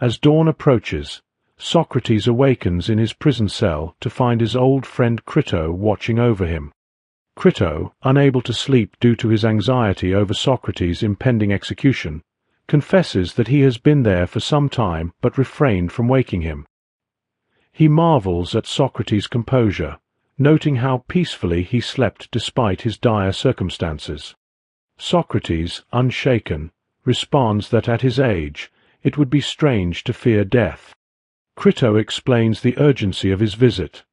As dawn approaches, Socrates awakens in his prison cell to find his old friend Crito watching over him. Crito, unable to sleep due to his anxiety over Socrates' impending execution, confesses that he has been there for some time but refrained from waking him. He marvels at Socrates' composure, noting how peacefully he slept despite his dire circumstances. Socrates, unshaken, responds that at his age it would be strange to fear death. Crito explains the urgency of his visit.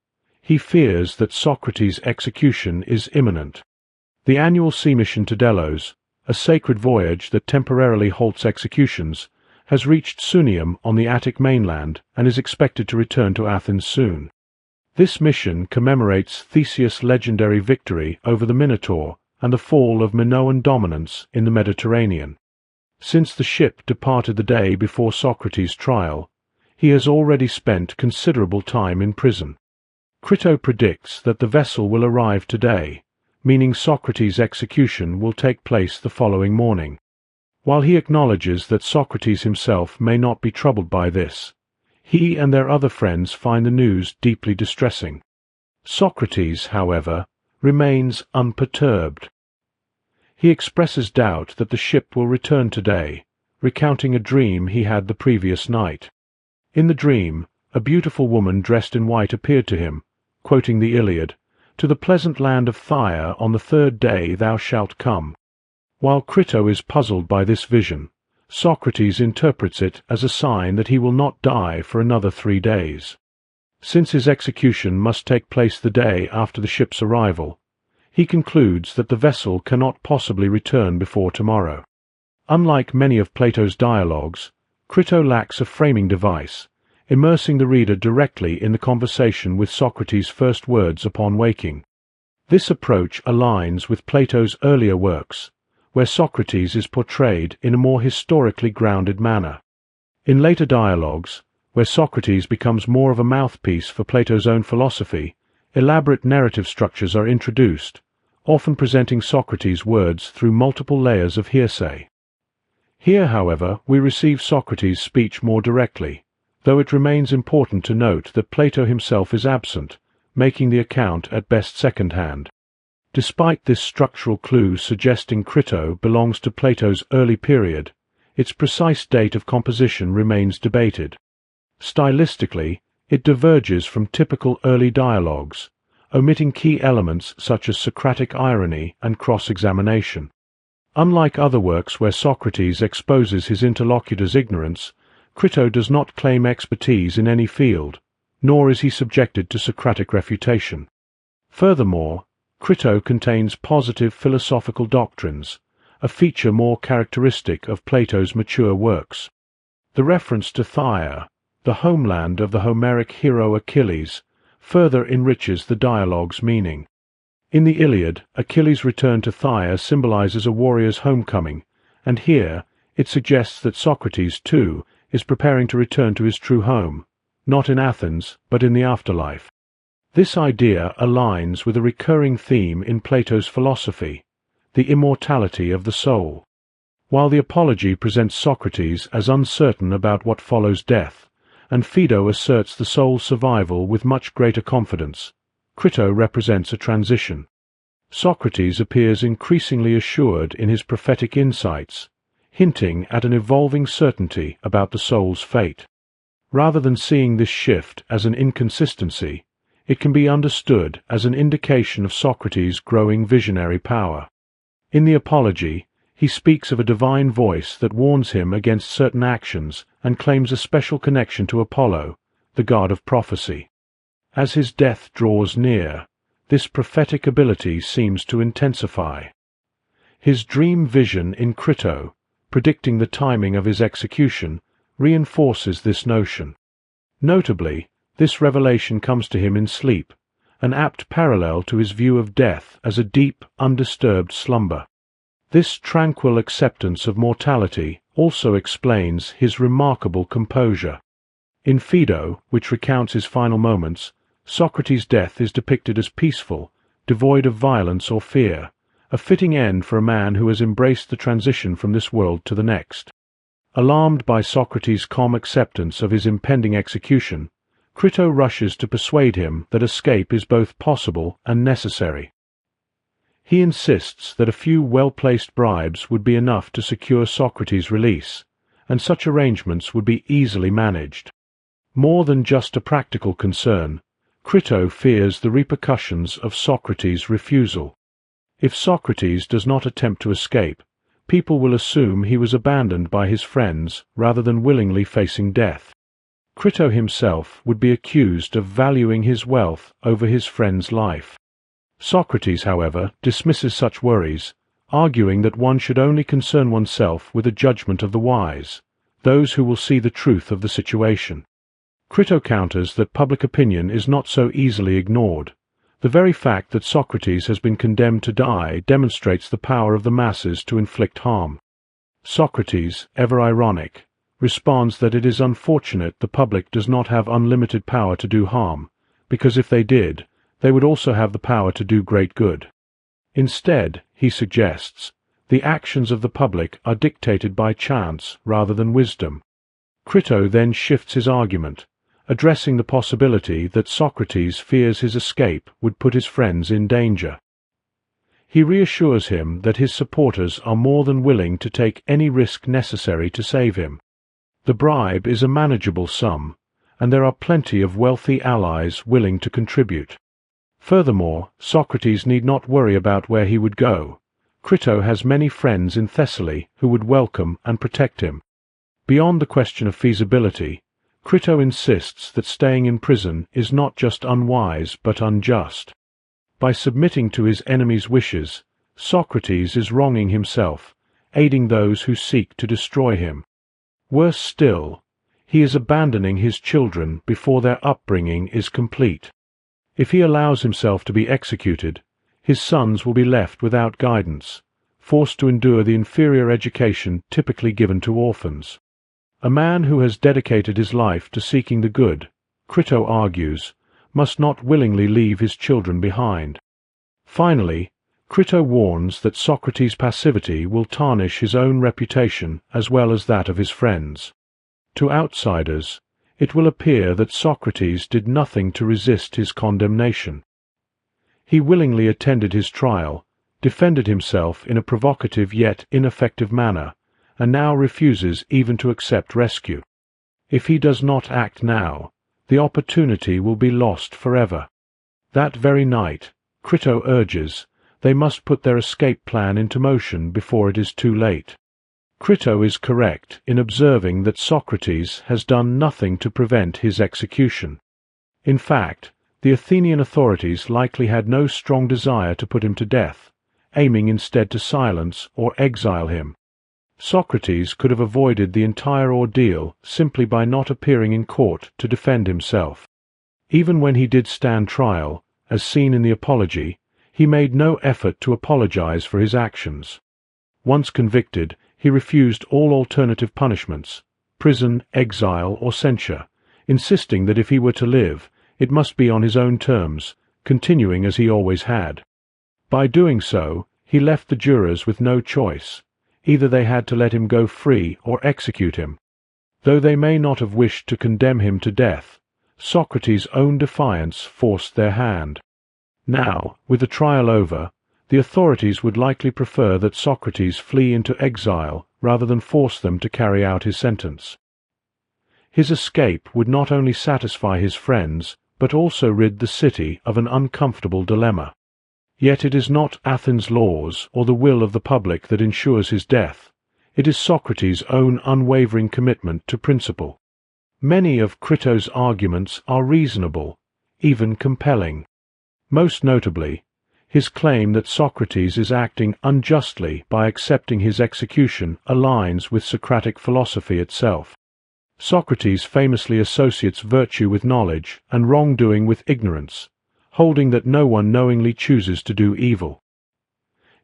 He fears that Socrates' execution is imminent. The annual sea mission to Delos, a sacred voyage that temporarily halts executions, has reached Sunium on the Attic mainland and is expected to return to Athens soon. This mission commemorates Theseus' legendary victory over the Minotaur and the fall of Minoan dominance in the Mediterranean. Since the ship departed the day before Socrates' trial, he has already spent considerable time in prison. Crito predicts that the vessel will arrive today, meaning Socrates' execution will take place the following morning. While he acknowledges that Socrates himself may not be troubled by this, he and their other friends find the news deeply distressing. Socrates, however, remains unperturbed. He expresses doubt that the ship will return today, recounting a dream he had the previous night. In the dream, a beautiful woman dressed in white appeared to him, quoting the Iliad, "To the pleasant land of Tyre on the third day thou shalt come." While Crito is puzzled by this vision, Socrates interprets it as a sign that he will not die for another 3 days. Since his execution must take place the day after the ship's arrival, he concludes that the vessel cannot possibly return before tomorrow. Unlike many of Plato's dialogues, Crito lacks a framing device, immersing the reader directly in the conversation with Socrates' first words upon waking. This approach aligns with Plato's earlier works, where Socrates is portrayed in a more historically grounded manner. In later dialogues, where Socrates becomes more of a mouthpiece for Plato's own philosophy, elaborate narrative structures are introduced, often presenting Socrates' words through multiple layers of hearsay. Here, however, we receive Socrates' speech more directly, though it remains important to note that Plato himself is absent, making the account at best second-hand. Despite this structural clue suggesting Crito belongs to Plato's early period, its precise date of composition remains debated. Stylistically, it diverges from typical early dialogues, omitting key elements such as Socratic irony and cross-examination. Unlike other works where Socrates exposes his interlocutor's ignorance, Crito does not claim expertise in any field, nor is he subjected to Socratic refutation. Furthermore, Crito contains positive philosophical doctrines, a feature more characteristic of Plato's mature works. The reference to Tyre, the homeland of the Homeric hero Achilles, further enriches the dialogue's meaning. In the Iliad, Achilles' return to Tyre symbolizes a warrior's homecoming, and here it suggests that Socrates, too, is preparing to return to his true home, not in Athens, but in the afterlife. This idea aligns with a recurring theme in Plato's philosophy, the immortality of the soul. While the Apology presents Socrates as uncertain about what follows death, and Phaedo asserts the soul's survival with much greater confidence, Crito represents a transition. Socrates appears increasingly assured in his prophetic insights, hinting at an evolving certainty about the soul's fate. Rather than seeing this shift as an inconsistency, it can be understood as an indication of Socrates' growing visionary power. In the Apology, he speaks of a divine voice that warns him against certain actions and claims a special connection to Apollo, the god of prophecy. As his death draws near, this prophetic ability seems to intensify. His dream vision in Crito, predicting the timing of his execution, reinforces this notion. Notably, this revelation comes to him in sleep, an apt parallel to his view of death as a deep, undisturbed slumber. This tranquil acceptance of mortality also explains his remarkable composure. In Phaedo, which recounts his final moments, Socrates' death is depicted as peaceful, devoid of violence or fear, a fitting end for a man who has embraced the transition from this world to the next. Alarmed by Socrates' calm acceptance of his impending execution, Crito rushes to persuade him that escape is both possible and necessary. He insists that a few well-placed bribes would be enough to secure Socrates' release, and such arrangements would be easily managed. More than just a practical concern, Crito fears the repercussions of Socrates' refusal. If Socrates does not attempt to escape, people will assume he was abandoned by his friends rather than willingly facing death. Crito himself would be accused of valuing his wealth over his friend's life. Socrates, however, dismisses such worries, arguing that one should only concern oneself with the judgment of the wise, those who will see the truth of the situation. Crito counters that public opinion is not so easily ignored. The very fact that Socrates has been condemned to die demonstrates the power of the masses to inflict harm. Socrates, ever ironic, responds that it is unfortunate the public does not have unlimited power to do harm, because if they did, they would also have the power to do great good. Instead, he suggests, the actions of the public are dictated by chance rather than wisdom. Crito then shifts his argument, addressing the possibility that Socrates fears his escape would put his friends in danger. He reassures him that his supporters are more than willing to take any risk necessary to save him. The bribe is a manageable sum, and there are plenty of wealthy allies willing to contribute. Furthermore, Socrates need not worry about where he would go. Crito has many friends in Thessaly who would welcome and protect him. Beyond the question of feasibility, Crito insists that staying in prison is not just unwise but unjust. By submitting to his enemies' wishes, Socrates is wronging himself, aiding those who seek to destroy him. Worse still, he is abandoning his children before their upbringing is complete. If he allows himself to be executed, his sons will be left without guidance, forced to endure the inferior education typically given to orphans. A man who has dedicated his life to seeking the good, Crito argues, must not willingly leave his children behind. Finally, Crito warns that Socrates' passivity will tarnish his own reputation as well as that of his friends. To outsiders, it will appear that Socrates did nothing to resist his condemnation. He willingly attended his trial, defended himself in a provocative yet ineffective manner, and now refuses even to accept rescue. If he does not act now, the opportunity will be lost forever. That very night, Crito urges, they must put their escape plan into motion before it is too late. Crito is correct in observing that Socrates has done nothing to prevent his execution. In fact, the Athenian authorities likely had no strong desire to put him to death, aiming instead to silence or exile him. Socrates could have avoided the entire ordeal simply by not appearing in court to defend himself. Even when he did stand trial, as seen in the Apology, he made no effort to apologize for his actions. Once convicted, he refused all alternative punishments, prison, exile, or censure, insisting that if he were to live, it must be on his own terms, continuing as he always had. By doing so, he left the jurors with no choice. Either they had to let him go free or execute him. Though they may not have wished to condemn him to death, Socrates' own defiance forced their hand. Now, with the trial over, the authorities would likely prefer that Socrates flee into exile rather than force them to carry out his sentence. His escape would not only satisfy his friends, but also rid the city of an uncomfortable dilemma. Yet it is not Athens' laws or the will of the public that ensures his death. It is Socrates' own unwavering commitment to principle. Many of Crito's arguments are reasonable, even compelling. Most notably, his claim that Socrates is acting unjustly by accepting his execution aligns with Socratic philosophy itself. Socrates famously associates virtue with knowledge and wrongdoing with ignorance, holding that no one knowingly chooses to do evil.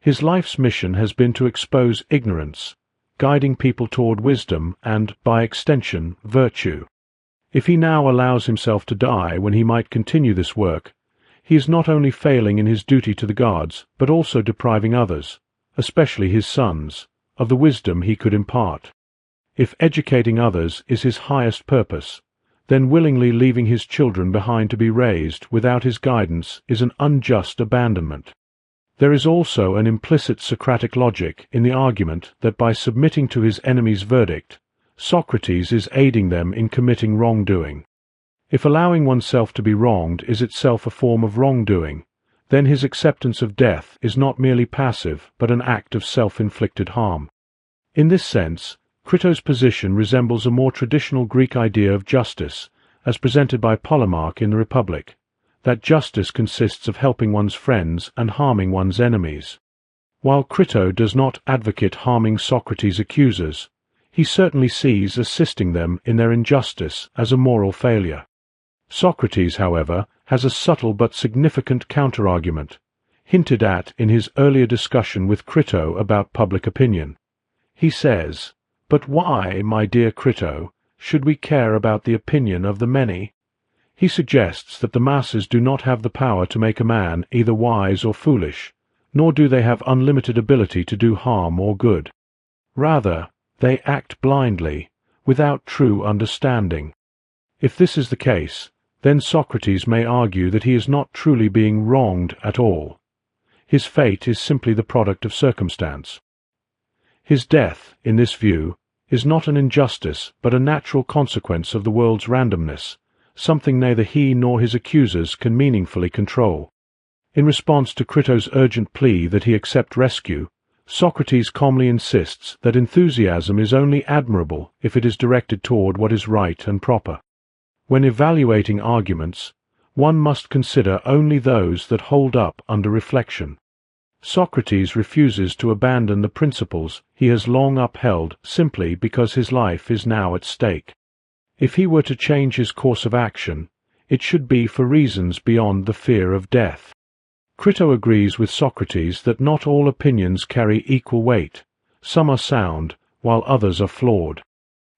His life's mission has been to expose ignorance, guiding people toward wisdom and, by extension, virtue. If he now allows himself to die when he might continue this work, he is not only failing in his duty to the gods, but also depriving others, especially his sons, of the wisdom he could impart. If educating others is his highest purpose, then willingly leaving his children behind to be raised without his guidance is an unjust abandonment. There is also an implicit Socratic logic in the argument that by submitting to his enemy's verdict, Socrates is aiding them in committing wrongdoing. If allowing oneself to be wronged is itself a form of wrongdoing, then his acceptance of death is not merely passive but an act of self-inflicted harm. In this sense, Crito's position resembles a more traditional Greek idea of justice, as presented by Polemarch in the Republic, that justice consists of helping one's friends and harming one's enemies. While Crito does not advocate harming Socrates' accusers, he certainly sees assisting them in their injustice as a moral failure. Socrates, however, has a subtle but significant counterargument, hinted at in his earlier discussion with Crito about public opinion. He says, "But why, my dear Crito, should we care about the opinion of the many?" He suggests that the masses do not have the power to make a man either wise or foolish, nor do they have unlimited ability to do harm or good. Rather, they act blindly, without true understanding. If this is the case, then Socrates may argue that he is not truly being wronged at all. His fate is simply the product of circumstance. His death, in this view, is not an injustice but a natural consequence of the world's randomness, something neither he nor his accusers can meaningfully control. In response to Crito's urgent plea that he accept rescue, Socrates calmly insists that enthusiasm is only admirable if it is directed toward what is right and proper. When evaluating arguments, one must consider only those that hold up under reflection. Socrates refuses to abandon the principles he has long upheld simply because his life is now at stake. If he were to change his course of action, it should be for reasons beyond the fear of death. Crito agrees with Socrates that not all opinions carry equal weight. Some are sound, while others are flawed.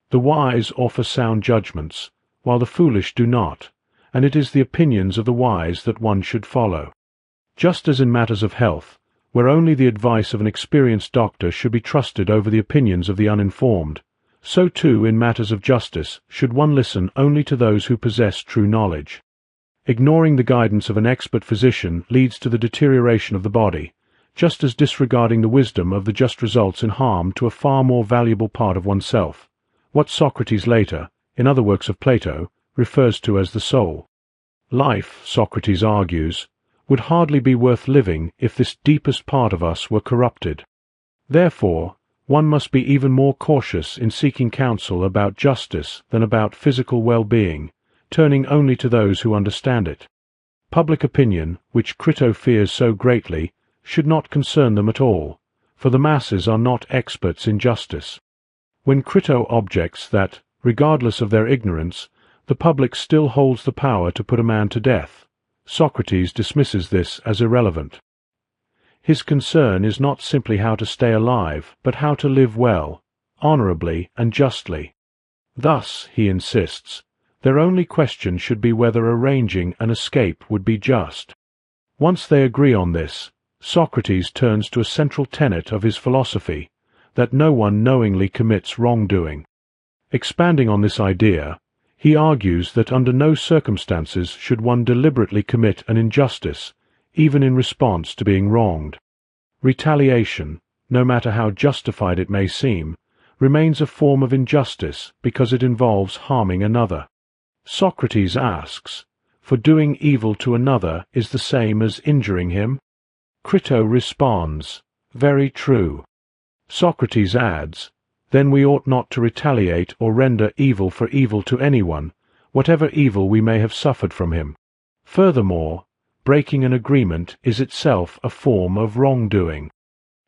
The wise offer sound judgments, while the foolish do not, and it is the opinions of the wise that one should follow. Just as in matters of health, where only the advice of an experienced doctor should be trusted over the opinions of the uninformed, so too in matters of justice should one listen only to those who possess true knowledge. Ignoring the guidance of an expert physician leads to the deterioration of the body, just as disregarding the wisdom of the just results in harm to a far more valuable part of oneself, what Socrates later, in other works of Plato, refers to as the soul. Life, Socrates argues, would hardly be worth living if this deepest part of us were corrupted. Therefore, one must be even more cautious in seeking counsel about justice than about physical well-being, turning only to those who understand it. Public opinion, which Crito fears so greatly, should not concern them at all, for the masses are not experts in justice. When Crito objects that, regardless of their ignorance, the public still holds the power to put a man to death, Socrates dismisses this as irrelevant. His concern is not simply how to stay alive, but how to live well, honorably and justly. Thus, he insists, their only question should be whether arranging an escape would be just. Once they agree on this, Socrates turns to a central tenet of his philosophy, that no one knowingly commits wrongdoing. Expanding on this idea, he argues that under no circumstances should one deliberately commit an injustice, even in response to being wronged. Retaliation, no matter how justified it may seem, remains a form of injustice because it involves harming another. Socrates asks, "For doing evil to another is the same as injuring him?" Crito responds, "Very true." Socrates adds, "Then we ought not to retaliate or render evil for evil to anyone, whatever evil we may have suffered from him. Furthermore, breaking an agreement is itself a form of wrongdoing."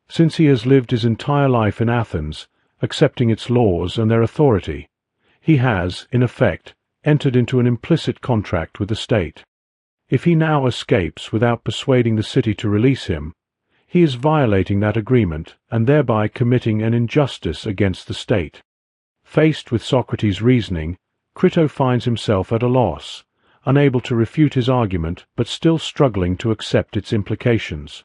Since he has lived his entire life in Athens, accepting its laws and their authority, he has, in effect, entered into an implicit contract with the state. If he now escapes without persuading the city to release him, he is violating that agreement and thereby committing an injustice against the state. Faced with Socrates' reasoning, Crito finds himself at a loss, unable to refute his argument but still struggling to accept its implications.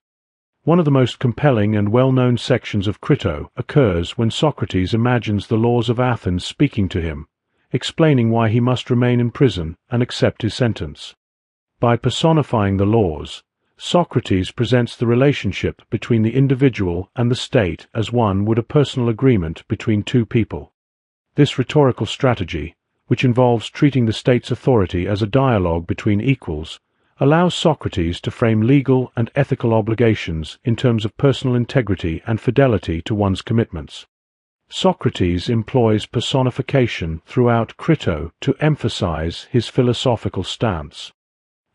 One of the most compelling and well-known sections of Crito occurs when Socrates imagines the laws of Athens speaking to him, explaining why he must remain in prison and accept his sentence. By personifying the laws, Socrates presents the relationship between the individual and the state as one would a personal agreement between two people. This rhetorical strategy, which involves treating the state's authority as a dialogue between equals, allows Socrates to frame legal and ethical obligations in terms of personal integrity and fidelity to one's commitments. Socrates employs personification throughout Crito to emphasize his philosophical stance.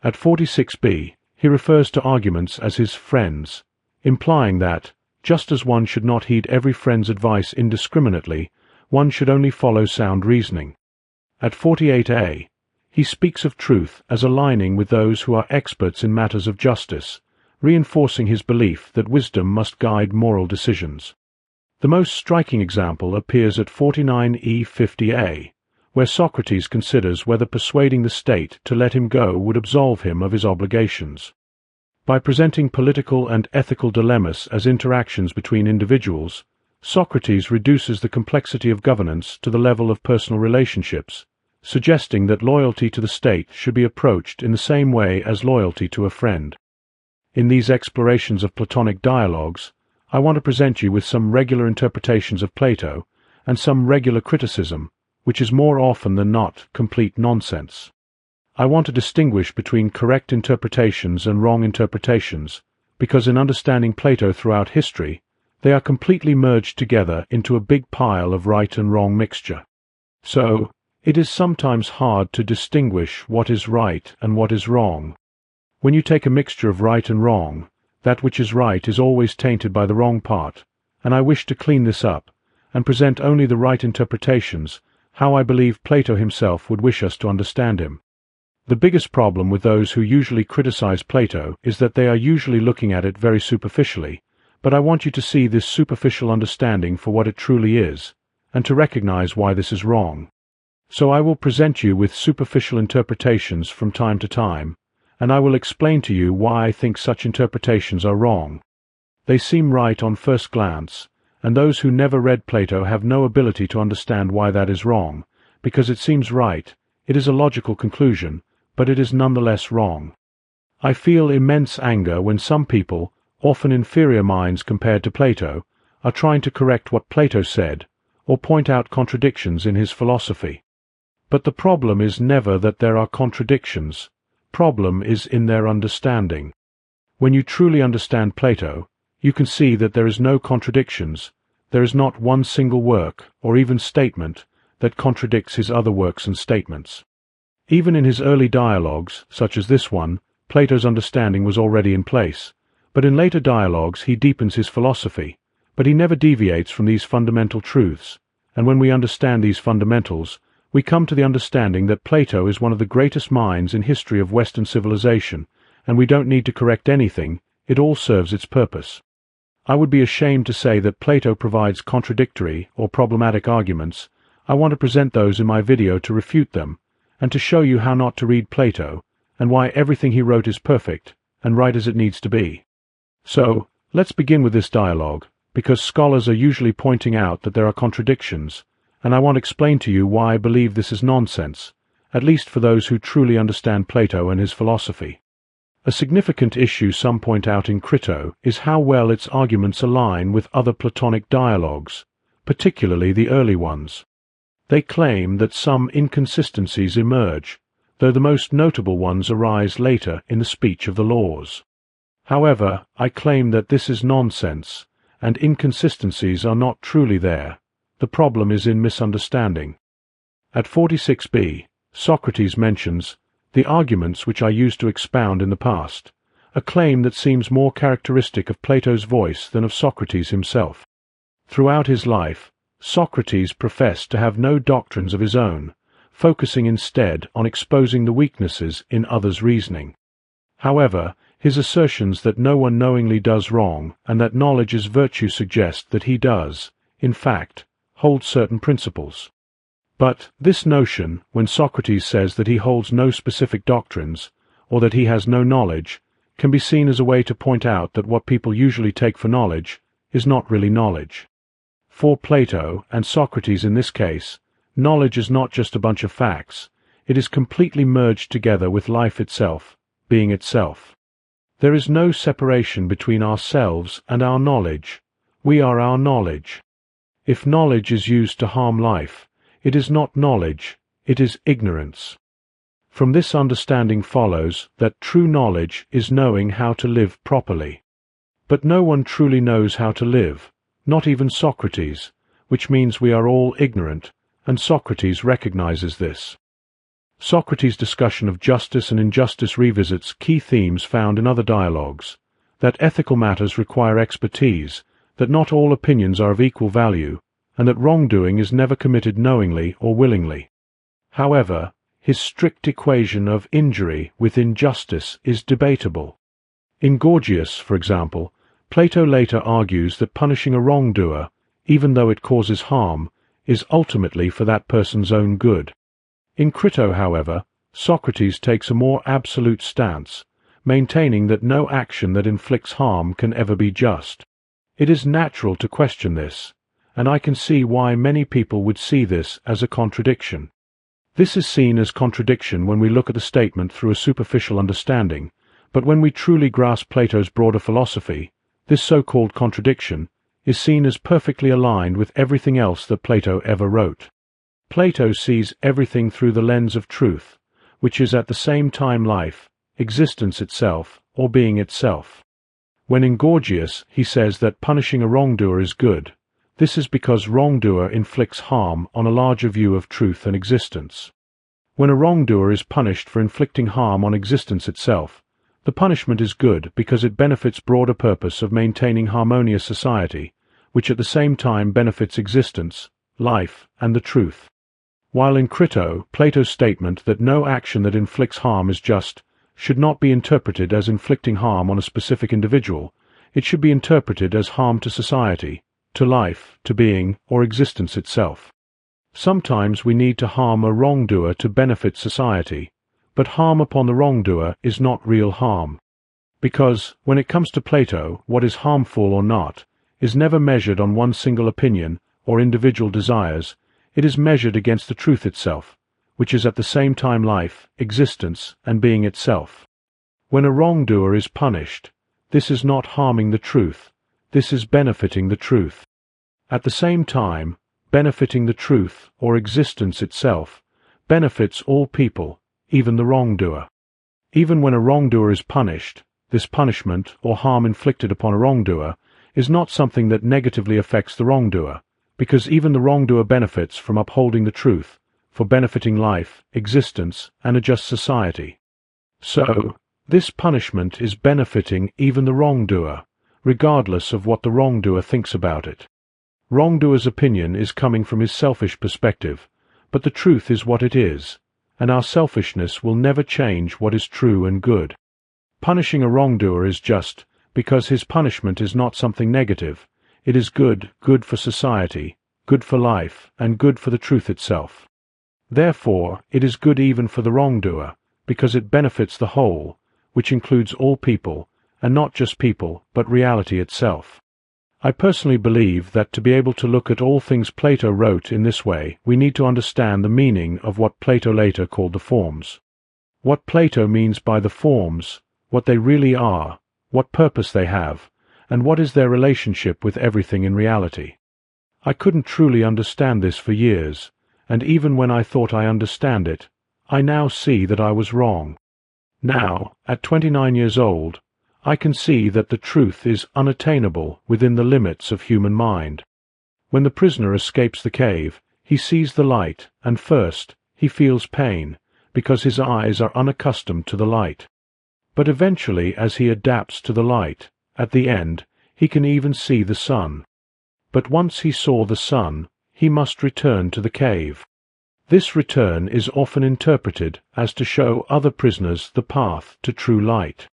At 46b, he refers to arguments as his friends, implying that, just as one should not heed every friend's advice indiscriminately, one should only follow sound reasoning. At 48a, he speaks of truth as aligning with those who are experts in matters of justice, reinforcing his belief that wisdom must guide moral decisions. The most striking example appears at 49e50a, where Socrates considers whether persuading the state to let him go would absolve him of his obligations. By presenting political and ethical dilemmas as interactions between individuals, Socrates reduces the complexity of governance to the level of personal relationships, suggesting that loyalty to the state should be approached in the same way as loyalty to a friend. In these explorations of Platonic dialogues, I want to present you with some regular interpretations of Plato and some regular criticism, which is more often than not complete nonsense. I want to distinguish between correct interpretations and wrong interpretations, because in understanding Plato throughout history, they are completely merged together into a big pile of right and wrong mixture. So, it is sometimes hard to distinguish what is right and what is wrong. When you take a mixture of right and wrong, that which is right is always tainted by the wrong part, and I wish to clean this up, and present only the right interpretations, how I believe Plato himself would wish us to understand him. The biggest problem with those who usually criticize Plato is that they are usually looking at it very superficially, but I want you to see this superficial understanding for what it truly is, and to recognize why this is wrong. So I will present you with superficial interpretations from time to time, and I will explain to you why I think such interpretations are wrong. They seem right on first glance, and those who never read Plato have no ability to understand why that is wrong, because it seems right, it is a logical conclusion, but it is nonetheless wrong. I feel immense anger when some people, often inferior minds compared to Plato, are trying to correct what Plato said, or point out contradictions in his philosophy. But the problem is never that there are contradictions. Problem is in their understanding. When you truly understand Plato, you can see that there is no contradictions. There is not one single work, or even statement, that contradicts his other works and statements. Even in his early dialogues, such as this one, Plato's understanding was already in place, but in later dialogues he deepens his philosophy, but he never deviates from these fundamental truths, and when we understand these fundamentals, we come to the understanding that Plato is one of the greatest minds in history of Western civilization, and we don't need to correct anything, it all serves its purpose. I would be ashamed to say that Plato provides contradictory or problematic arguments. I want to present those in my video to refute them, and to show you how not to read Plato, and why everything he wrote is perfect, and right as it needs to be. So, let's begin with this dialogue, because scholars are usually pointing out that there are contradictions, and I want to explain to you why I believe this is nonsense, at least for those who truly understand Plato and his philosophy. A significant issue some point out in Crito is how well its arguments align with other Platonic dialogues, particularly the early ones. They claim that some inconsistencies emerge, though the most notable ones arise later in the speech of the laws. However, I claim that this is nonsense, and inconsistencies are not truly there. The problem is in misunderstanding. At 46b, Socrates mentions the arguments which I used to expound in the past, a claim that seems more characteristic of Plato's voice than of Socrates himself. Throughout his life, Socrates professed to have no doctrines of his own, focusing instead on exposing the weaknesses in others' reasoning. However, his assertions that no one knowingly does wrong and that knowledge is virtue suggest that he does, in fact, hold certain principles. But this notion, when Socrates says that he holds no specific doctrines, or that he has no knowledge, can be seen as a way to point out that what people usually take for knowledge is not really knowledge. For Plato, and Socrates in this case, knowledge is not just a bunch of facts, it is completely merged together with life itself, being itself. There is no separation between ourselves and our knowledge. We are our knowledge. If knowledge is used to harm life, it is not knowledge, it is ignorance. From this understanding follows that true knowledge is knowing how to live properly. But no one truly knows how to live, not even Socrates, which means we are all ignorant, and Socrates recognizes this. Socrates' discussion of justice and injustice revisits key themes found in other dialogues, that ethical matters require expertise, that not all opinions are of equal value, and that wrongdoing is never committed knowingly or willingly. However, his strict equation of injury with injustice is debatable. In Gorgias, for example, Plato later argues that punishing a wrongdoer, even though it causes harm, is ultimately for that person's own good. In Crito, however, Socrates takes a more absolute stance, maintaining that no action that inflicts harm can ever be just. It is natural to question this, and I can see why many people would see this as a contradiction. This is seen as contradiction when we look at the statement through a superficial understanding, but when we truly grasp Plato's broader philosophy, this so-called contradiction is seen as perfectly aligned with everything else that Plato ever wrote. Plato sees everything through the lens of truth, which is at the same time life, existence itself, or being itself. When in Gorgias he says that punishing a wrongdoer is good, this is because wrongdoer inflicts harm on a larger view of truth and existence. When a wrongdoer is punished for inflicting harm on existence itself, the punishment is good because it benefits broader purpose of maintaining harmonious society, which at the same time benefits existence, life, and the truth. While in Crito, Plato's statement that no action that inflicts harm is just should not be interpreted as inflicting harm on a specific individual, it should be interpreted as harm to society, to life, to being, or existence itself. Sometimes we need to harm a wrongdoer to benefit society, but harm upon the wrongdoer is not real harm. Because, when it comes to Plato, what is harmful or not is never measured on one single opinion or individual desires, it is measured against the truth itself, which is at the same time life, existence, and being itself. When a wrongdoer is punished, this is not harming the truth, this is benefiting the truth. At the same time, benefiting the truth, or existence itself, benefits all people, even the wrongdoer. Even when a wrongdoer is punished, this punishment, or harm inflicted upon a wrongdoer, is not something that negatively affects the wrongdoer, because even the wrongdoer benefits from upholding the truth, for benefiting life, existence, and a just society. So, this punishment is benefiting even the wrongdoer, regardless of what the wrongdoer thinks about it. Wrongdoer's opinion is coming from his selfish perspective, but the truth is what it is, and our selfishness will never change what is true and good. Punishing a wrongdoer is just, because his punishment is not something negative. It is good, good for society, good for life, and good for the truth itself. Therefore, it is good even for the wrongdoer, because it benefits the whole, which includes all people, and not just people, but reality itself. I personally believe that to be able to look at all things Plato wrote in this way, we need to understand the meaning of what Plato later called the forms. What Plato means by the forms, what they really are, what purpose they have, and what is their relationship with everything in reality. I couldn't truly understand this for years, and even when I thought I understand it, I now see that I was wrong. Now, at 29 years old, I can see that the truth is unattainable within the limits of human mind. When the prisoner escapes the cave, he sees the light, and first, he feels pain, because his eyes are unaccustomed to the light. But eventually, as he adapts to the light, at the end, he can even see the sun. But once he saw the sun, he must return to the cave. This return is often interpreted as to show other prisoners the path to true light.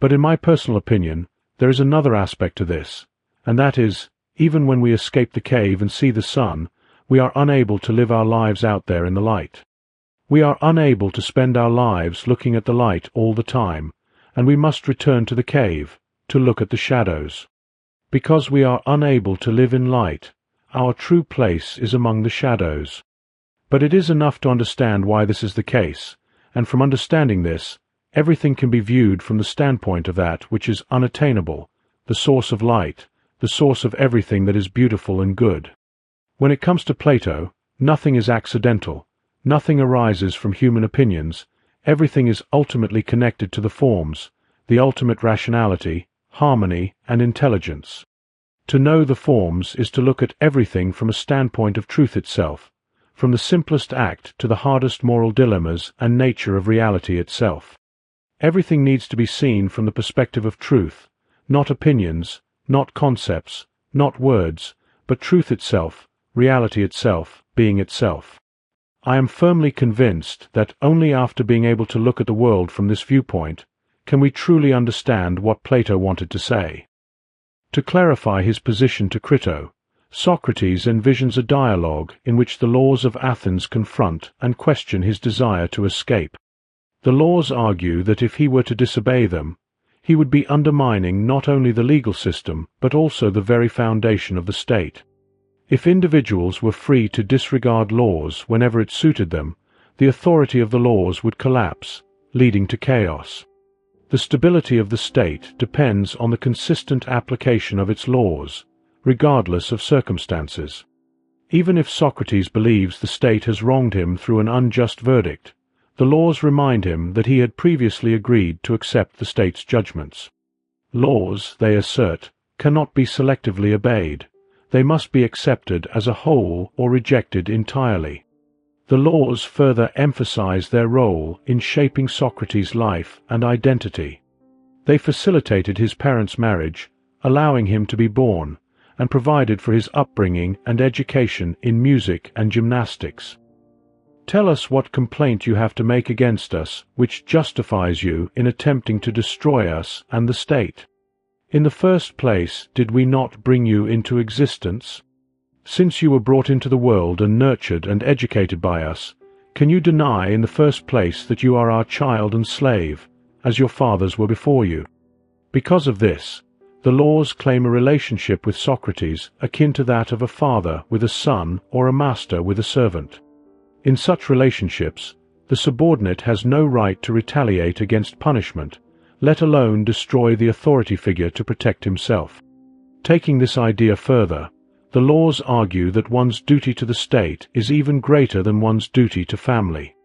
But in my personal opinion, there is another aspect to this, and that is, even when we escape the cave and see the sun, we are unable to live our lives out there in the light. We are unable to spend our lives looking at the light all the time, and we must return to the cave, to look at the shadows. Because we are unable to live in light, our true place is among the shadows. But it is enough to understand why this is the case, and from understanding this, everything can be viewed from the standpoint of that which is unattainable, the source of light, the source of everything that is beautiful and good. When it comes to Plato, nothing is accidental, nothing arises from human opinions, everything is ultimately connected to the forms, the ultimate rationality, harmony, and intelligence. To know the forms is to look at everything from a standpoint of truth itself, from the simplest act to the hardest moral dilemmas and nature of reality itself. Everything needs to be seen from the perspective of truth, not opinions, not concepts, not words, but truth itself, reality itself, being itself. I am firmly convinced that only after being able to look at the world from this viewpoint can we truly understand what Plato wanted to say. To clarify his position to Crito, Socrates envisions a dialogue in which the laws of Athens confront and question his desire to escape. The laws argue that if he were to disobey them, he would be undermining not only the legal system but also the very foundation of the state. If individuals were free to disregard laws whenever it suited them, the authority of the laws would collapse, leading to chaos. The stability of the state depends on the consistent application of its laws, regardless of circumstances. Even if Socrates believes the state has wronged him through an unjust verdict, the laws remind him that he had previously agreed to accept the state's judgments. Laws, they assert, cannot be selectively obeyed. They must be accepted as a whole or rejected entirely. The laws further emphasize their role in shaping Socrates' life and identity. They facilitated his parents' marriage, allowing him to be born, and provided for his upbringing and education in music and gymnastics. Tell us what complaint you have to make against us which justifies you in attempting to destroy us and the state. In the first place, did we not bring you into existence? Since you were brought into the world and nurtured and educated by us, can you deny in the first place that you are our child and slave, as your fathers were before you? Because of this, the laws claim a relationship with Socrates akin to that of a father with a son or a master with a servant. In such relationships, the subordinate has no right to retaliate against punishment, let alone destroy the authority figure to protect himself. Taking this idea further, the laws argue that one's duty to the state is even greater than one's duty to family.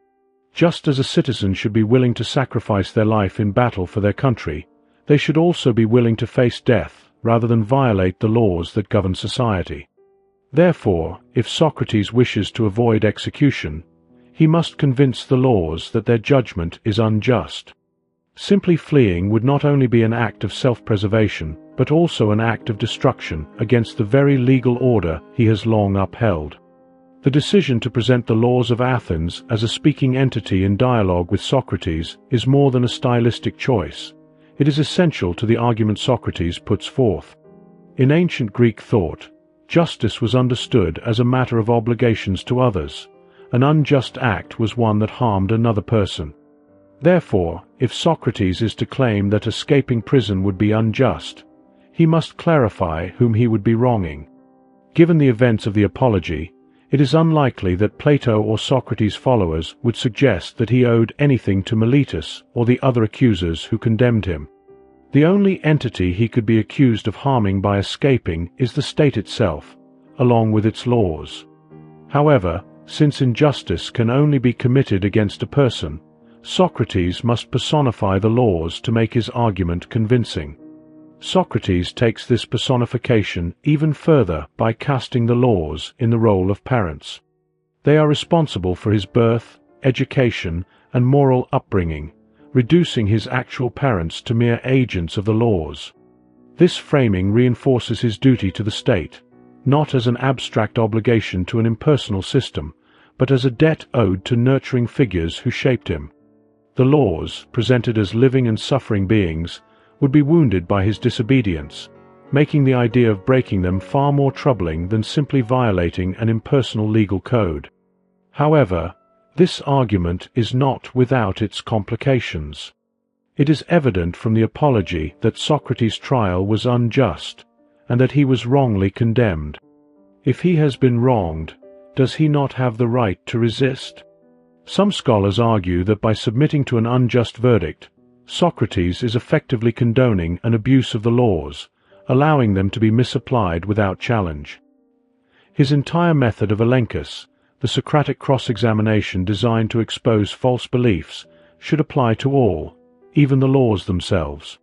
Just as a citizen should be willing to sacrifice their life in battle for their country, they should also be willing to face death rather than violate the laws that govern society. Therefore, if Socrates wishes to avoid execution, he must convince the laws that their judgment is unjust. Simply fleeing would not only be an act of self-preservation, but also an act of destruction against the very legal order he has long upheld. The decision to present the laws of Athens as a speaking entity in dialogue with Socrates is more than a stylistic choice. It is essential to the argument Socrates puts forth. In ancient Greek thought, justice was understood as a matter of obligations to others. An unjust act was one that harmed another person. Therefore, if Socrates is to claim that escaping prison would be unjust, he must clarify whom he would be wronging. Given the events of the Apology, it is unlikely that Plato or Socrates' followers would suggest that he owed anything to Miletus or the other accusers who condemned him. The only entity he could be accused of harming by escaping is the state itself, along with its laws. However, since injustice can only be committed against a person, Socrates must personify the laws to make his argument convincing. Socrates takes this personification even further by casting the laws in the role of parents. They are responsible for his birth, education, and moral upbringing, reducing his actual parents to mere agents of the laws. This framing reinforces his duty to the state, not as an abstract obligation to an impersonal system, but as a debt owed to nurturing figures who shaped him. The laws, presented as living and suffering beings, would be wounded by his disobedience, making the idea of breaking them far more troubling than simply violating an impersonal legal code. However, this argument is not without its complications. It is evident from the Apology that Socrates' trial was unjust, and that he was wrongly condemned. If he has been wronged, does he not have the right to resist? Some scholars argue that by submitting to an unjust verdict, Socrates is effectively condoning an abuse of the laws, allowing them to be misapplied without challenge. His entire method of elenchus, the Socratic cross-examination designed to expose false beliefs, should apply to all, even the laws themselves.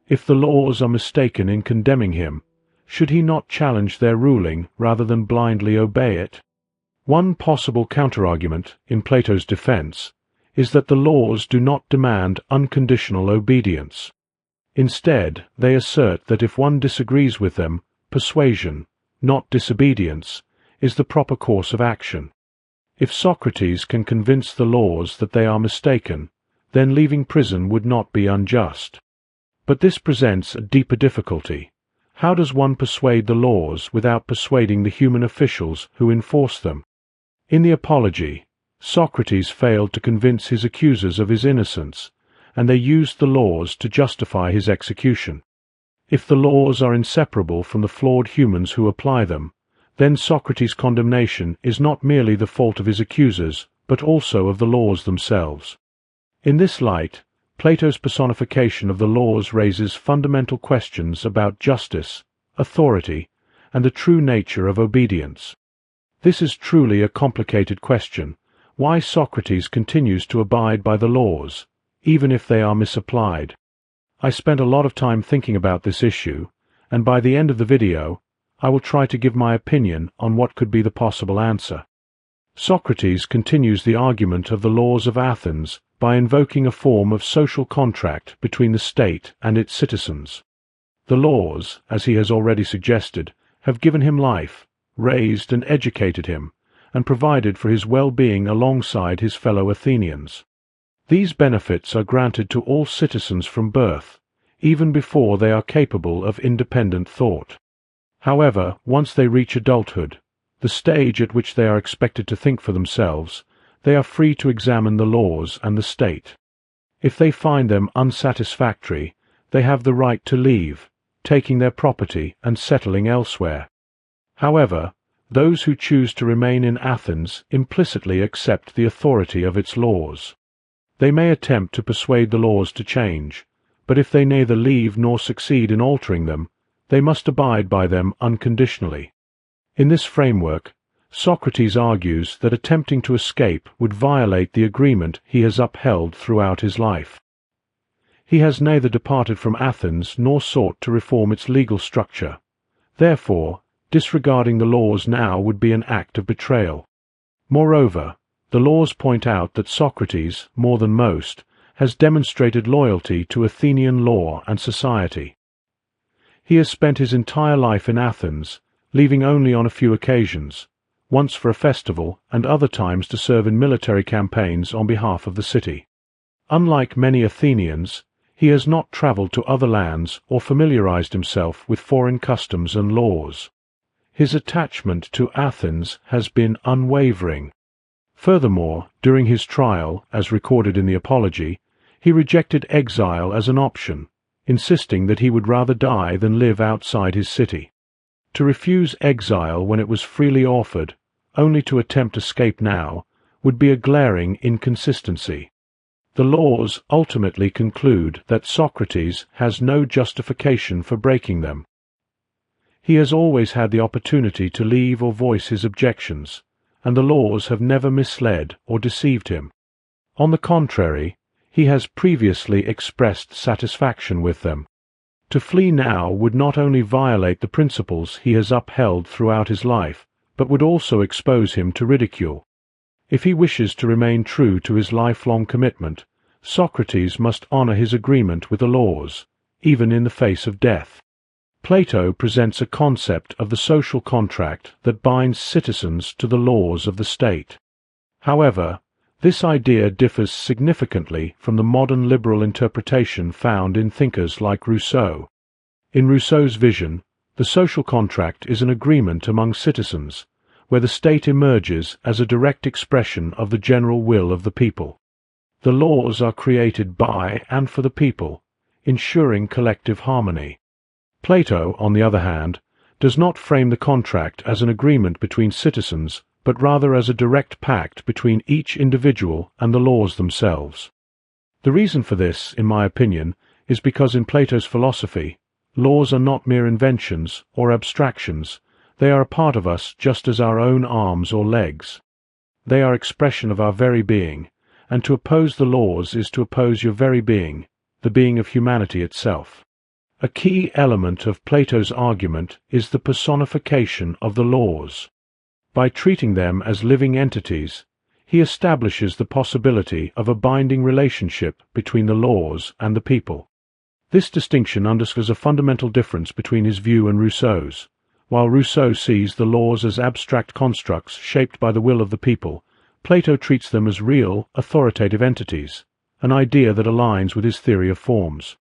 If the laws are mistaken in condemning him, should he not challenge their ruling rather than blindly obey it? One possible counterargument, in Plato's defense, is that the laws do not demand unconditional obedience. Instead, they assert that if one disagrees with them, persuasion, not disobedience, is the proper course of action. If Socrates can convince the laws that they are mistaken, then leaving prison would not be unjust. But this presents a deeper difficulty. How does one persuade the laws without persuading the human officials who enforce them? In the Apology, Socrates failed to convince his accusers of his innocence, and they used the laws to justify his execution. If the laws are inseparable from the flawed humans who apply them, then Socrates' condemnation is not merely the fault of his accusers, but also of the laws themselves. In this light, Plato's personification of the laws raises fundamental questions about justice, authority, and the true nature of obedience. This is truly a complicated question: why Socrates continues to abide by the laws, even if they are misapplied. I spent a lot of time thinking about this issue, and by the end of the video, I will try to give my opinion on what could be the possible answer. Socrates continues the argument of the laws of Athens by invoking a form of social contract between the state and its citizens. The laws, as he has already suggested, have given him life, raised and educated him, and provided for his well-being alongside his fellow Athenians. These benefits are granted to all citizens from birth, even before they are capable of independent thought. However, once they reach adulthood, the stage at which they are expected to think for themselves, they are free to examine the laws and the state. If they find them unsatisfactory, they have the right to leave, taking their property and settling elsewhere. However, those who choose to remain in Athens implicitly accept the authority of its laws. They may attempt to persuade the laws to change, but if they neither leave nor succeed in altering them, they must abide by them unconditionally. In this framework, Socrates argues that attempting to escape would violate the agreement he has upheld throughout his life. He has neither departed from Athens nor sought to reform its legal structure. Therefore, disregarding the laws now would be an act of betrayal. Moreover, the laws point out that Socrates, more than most, has demonstrated loyalty to Athenian law and society. He has spent his entire life in Athens, leaving only on a few occasions, once for a festival and other times to serve in military campaigns on behalf of the city. Unlike many Athenians, he has not traveled to other lands or familiarized himself with foreign customs and laws. His attachment to Athens has been unwavering. Furthermore, during his trial, as recorded in the Apology, he rejected exile as an option, insisting that he would rather die than live outside his city. To refuse exile when it was freely offered, only to attempt escape now, would be a glaring inconsistency. The laws ultimately conclude that Socrates has no justification for breaking them. He has always had the opportunity to leave or voice his objections, and the laws have never misled or deceived him. On the contrary, he has previously expressed satisfaction with them. To flee now would not only violate the principles he has upheld throughout his life, but would also expose him to ridicule. If he wishes to remain true to his lifelong commitment, Socrates must honor his agreement with the laws, even in the face of death. Plato presents a concept of the social contract that binds citizens to the laws of the state. However, this idea differs significantly from the modern liberal interpretation found in thinkers like Rousseau. In Rousseau's vision, the social contract is an agreement among citizens, where the state emerges as a direct expression of the general will of the people. The laws are created by and for the people, ensuring collective harmony. Plato, on the other hand, does not frame the contract as an agreement between citizens, but rather as a direct pact between each individual and the laws themselves. The reason for this, in my opinion, is because in Plato's philosophy, laws are not mere inventions or abstractions. They are a part of us just as our own arms or legs. They are expression of our very being, and to oppose the laws is to oppose your very being, the being of humanity itself. A key element of Plato's argument is the personification of the laws. By treating them as living entities, he establishes the possibility of a binding relationship between the laws and the people. This distinction underscores a fundamental difference between his view and Rousseau's. While Rousseau sees the laws as abstract constructs shaped by the will of the people, Plato treats them as real, authoritative entities, an idea that aligns with his theory of forms.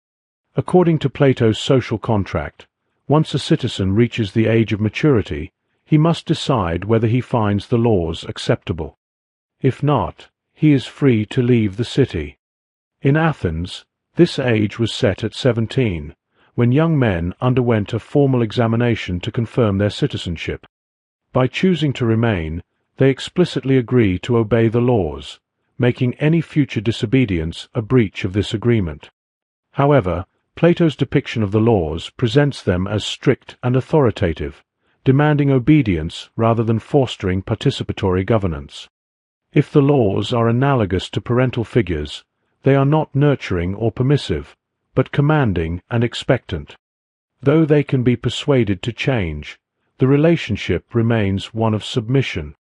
According to Plato's social contract, once a citizen reaches the age of maturity, he must decide whether he finds the laws acceptable. If not, he is free to leave the city. In Athens, this age was set at 17, when young men underwent a formal examination to confirm their citizenship. By choosing to remain, they explicitly agree to obey the laws, making any future disobedience a breach of this agreement. However, Plato's depiction of the laws presents them as strict and authoritative, demanding obedience rather than fostering participatory governance. If the laws are analogous to parental figures, they are not nurturing or permissive, but commanding and expectant. Though they can be persuaded to change, the relationship remains one of submission.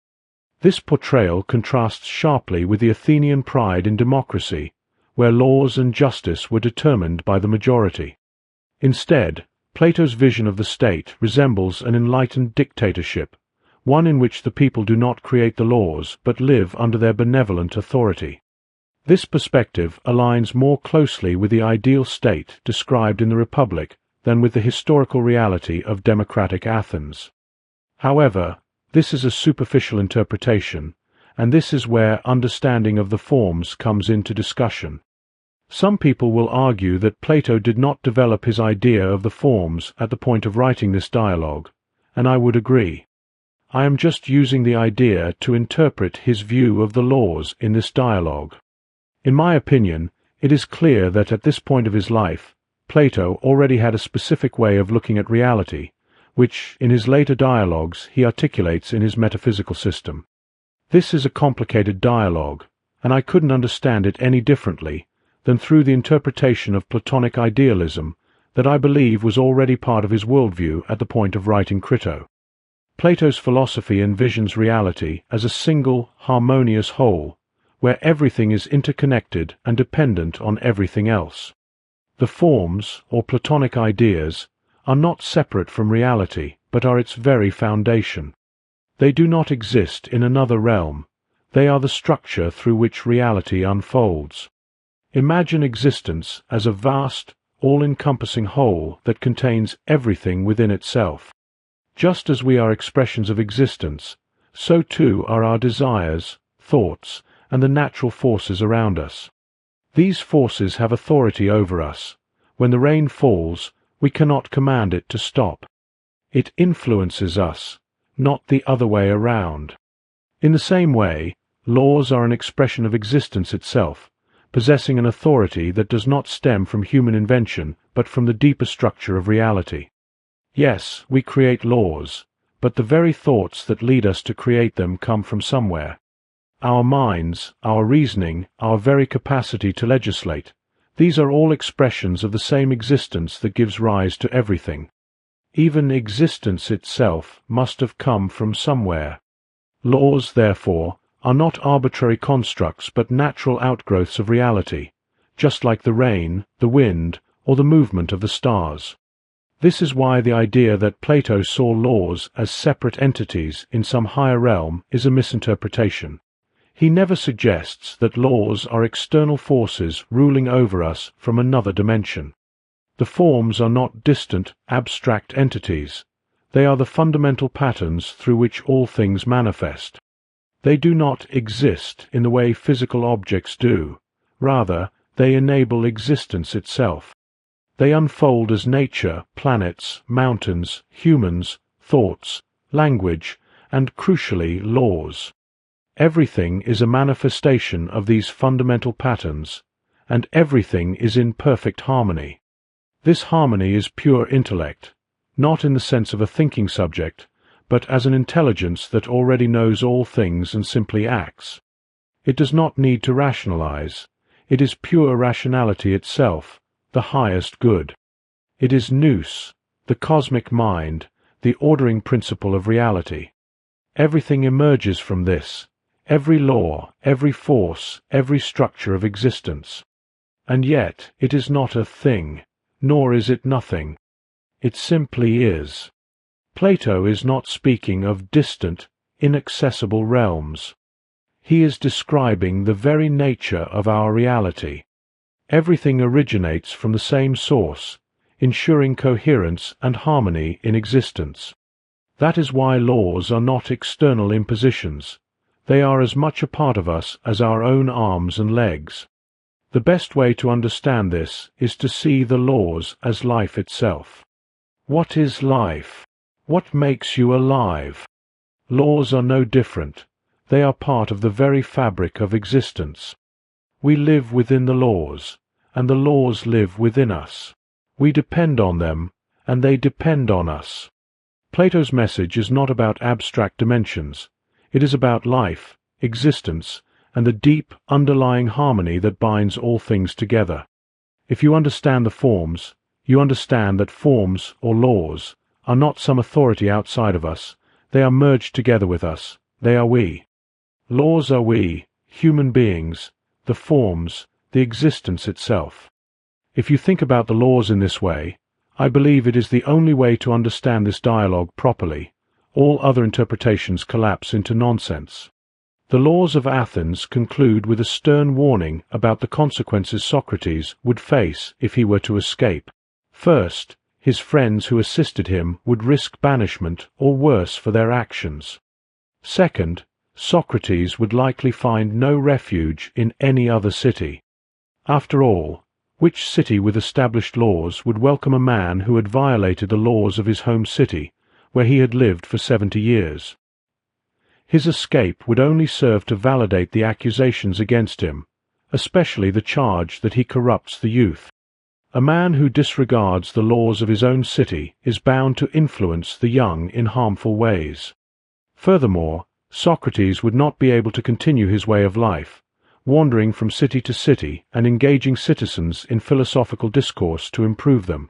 This portrayal contrasts sharply with the Athenian pride in democracy, where laws and justice were determined by the majority. Instead, Plato's vision of the state resembles an enlightened dictatorship, one in which the people do not create the laws but live under their benevolent authority. This perspective aligns more closely with the ideal state described in the Republic than with the historical reality of democratic Athens. However, this is a superficial interpretation, and this is where understanding of the forms comes into discussion. Some people will argue that Plato did not develop his idea of the forms at the point of writing this dialogue, and I would agree. I am just using the idea to interpret his view of the laws in this dialogue. In my opinion, it is clear that at this point of his life, Plato already had a specific way of looking at reality, which, in his later dialogues, he articulates in his metaphysical system. This is a complicated dialogue, and I couldn't understand it any differently than through the interpretation of Platonic idealism that I believe was already part of his worldview at the point of writing Crito. Plato's philosophy envisions reality as a single, harmonious whole, where everything is interconnected and dependent on everything else. The forms, or Platonic ideas, are not separate from reality, but are its very foundation. They do not exist in another realm. They are the structure through which reality unfolds. Imagine existence as a vast, all-encompassing whole that contains everything within itself. Just as we are expressions of existence, so too are our desires, thoughts, and the natural forces around us. These forces have authority over us. When the rain falls, we cannot command it to stop. It influences us, not the other way around. In the same way, laws are an expression of existence itself, possessing an authority that does not stem from human invention, but from the deeper structure of reality. Yes, we create laws, but the very thoughts that lead us to create them come from somewhere. Our minds, our reasoning, our very capacity to legislate, these are all expressions of the same existence that gives rise to everything. Even existence itself must have come from somewhere. Laws, therefore, are not arbitrary constructs but natural outgrowths of reality, just like the rain, the wind, or the movement of the stars. This is why the idea that Plato saw laws as separate entities in some higher realm is a misinterpretation. He never suggests that laws are external forces ruling over us from another dimension. The forms are not distant, abstract entities. They are the fundamental patterns through which all things manifest. They do not exist in the way physical objects do, Rather, they enable existence itself. They unfold as nature, planets, mountains, humans, thoughts, language, and crucially, laws. Everything is a manifestation of these fundamental patterns, and everything is in perfect harmony. This harmony is pure intellect, not in the sense of a thinking subject, but as an intelligence that already knows all things and simply acts. It does not need to rationalize. It is pure rationality itself, the highest good. It is nous, the cosmic mind, the ordering principle of reality. Everything emerges from this, every law, every force, every structure of existence. And yet it is not a thing, nor is it nothing. It simply is. Plato is not speaking of distant, inaccessible realms. He is describing the very nature of our reality. Everything originates from the same source, ensuring coherence and harmony in existence. That is why laws are not external impositions. They are as much a part of us as our own arms and legs. The best way to understand this is to see the laws as life itself. What is life? What makes you alive? Laws are no different. They are part of the very fabric of existence. We live within the laws, and the laws live within us. We depend on them, and they depend on us. Plato's message is not about abstract dimensions. It is about life, existence, and the deep, underlying harmony that binds all things together. If you understand the forms, you understand that forms, or laws, are not some authority outside of us. They are merged together with us. They are we. Laws are we, human beings, the forms, the existence itself. If you think about the laws in this way, I believe it is the only way to understand this dialogue properly. All other interpretations collapse into nonsense. The laws of Athens conclude with a stern warning about the consequences Socrates would face if he were to escape. First, his friends who assisted him would risk banishment or worse for their actions. Second, Socrates would likely find no refuge in any other city. After all, which city with established laws would welcome a man who had violated the laws of his home city, where he had lived for 70 years? His escape would only serve to validate the accusations against him, especially the charge that he corrupts the youth. A man who disregards the laws of his own city is bound to influence the young in harmful ways. Furthermore, Socrates would not be able to continue his way of life, wandering from city to city and engaging citizens in philosophical discourse to improve them.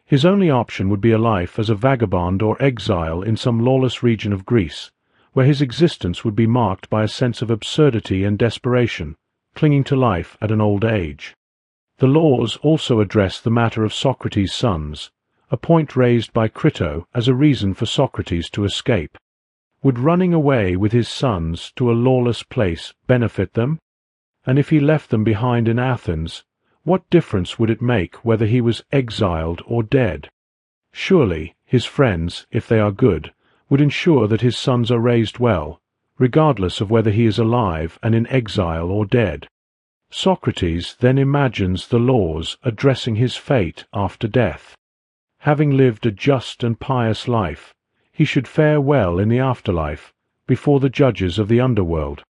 His only option would be a life as a vagabond or exile in some lawless region of Greece, where his existence would be marked by a sense of absurdity and desperation, clinging to life at an old age. The laws also address the matter of Socrates' sons, a point raised by Crito as a reason for Socrates to escape. Would running away with his sons to a lawless place benefit them? And if he left them behind in Athens, what difference would it make whether he was exiled or dead? Surely his friends, if they are good, would ensure that his sons are raised well, regardless of whether he is alive and in exile or dead. Socrates then imagines the laws addressing his fate after death. Having lived a just and pious life, he should fare well in the afterlife, before the judges of the underworld.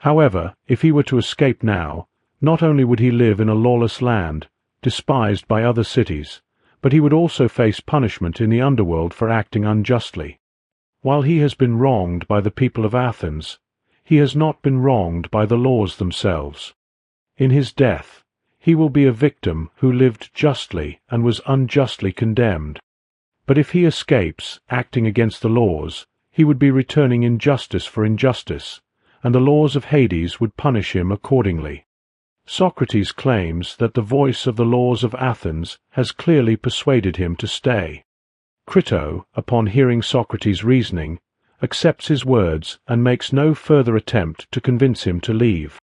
However, if he were to escape now, not only would he live in a lawless land, despised by other cities, but he would also face punishment in the underworld for acting unjustly. While he has been wronged by the people of Athens, he has not been wronged by the laws themselves. In his death, he will be a victim who lived justly and was unjustly condemned. But if he escapes, acting against the laws, he would be returning injustice for injustice, and the laws of Hades would punish him accordingly. Socrates claims that the voice of the laws of Athens has clearly persuaded him to stay. Crito, upon hearing Socrates' reasoning, accepts his words and makes no further attempt to convince him to leave.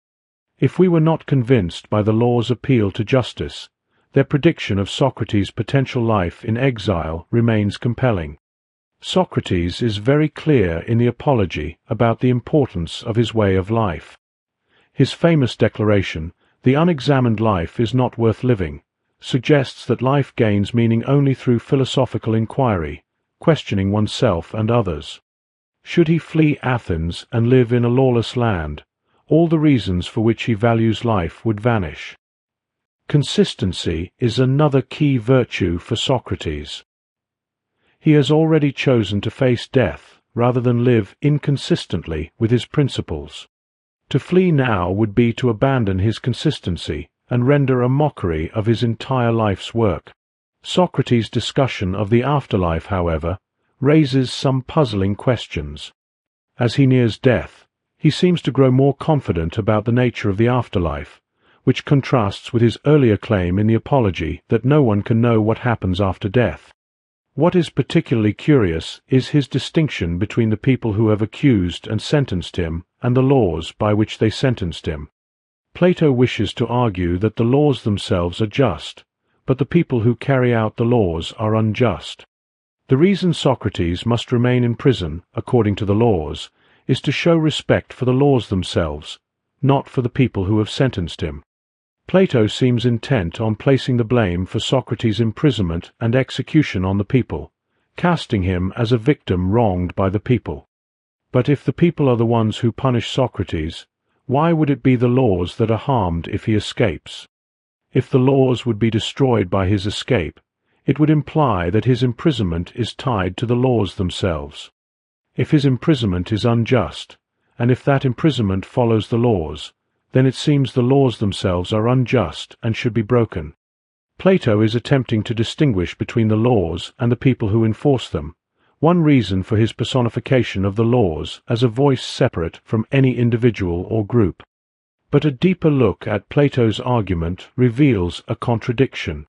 If we were not convinced by the law's appeal to justice, their prediction of Socrates' potential life in exile remains compelling. Socrates is very clear in the Apology about the importance of his way of life. His famous declaration, "The unexamined life is not worth living," suggests that life gains meaning only through philosophical inquiry, questioning oneself and others. Should he flee Athens and live in a lawless land, all the reasons for which he values life would vanish. Consistency is another key virtue for Socrates. He has already chosen to face death rather than live inconsistently with his principles. To flee now would be to abandon his consistency and render a mockery of his entire life's work. Socrates' discussion of the afterlife, however, raises some puzzling questions. As he nears death, he seems to grow more confident about the nature of the afterlife, which contrasts with his earlier claim in the Apology that no one can know what happens after death. What is particularly curious is his distinction between the people who have accused and sentenced him and the laws by which they sentenced him. Plato wishes to argue that the laws themselves are just, but the people who carry out the laws are unjust. The reason Socrates must remain in prison, according to the laws, is to show respect for the laws themselves, not for the people who have sentenced him. Plato seems intent on placing the blame for Socrates' imprisonment and execution on the people, casting him as a victim wronged by the people. But if the people are the ones who punish Socrates, why would it be the laws that are harmed if he escapes? If the laws would be destroyed by his escape, it would imply that his imprisonment is tied to the laws themselves. If his imprisonment is unjust, and if that imprisonment follows the laws, then it seems the laws themselves are unjust and should be broken. Plato is attempting to distinguish between the laws and the people who enforce them, one reason for his personification of the laws as a voice separate from any individual or group. But a deeper look at Plato's argument reveals a contradiction.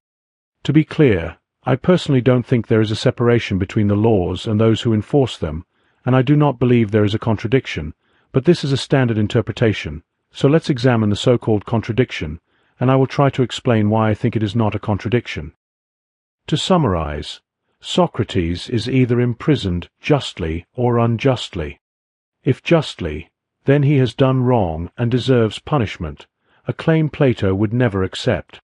To be clear, I personally don't think there is a separation between the laws and those who enforce them, and I do not believe there is a contradiction, but this is a standard interpretation. So let's examine the so-called contradiction, and I will try to explain why I think it is not a contradiction. To summarize, Socrates is either imprisoned justly or unjustly. If justly, then he has done wrong and deserves punishment, a claim Plato would never accept.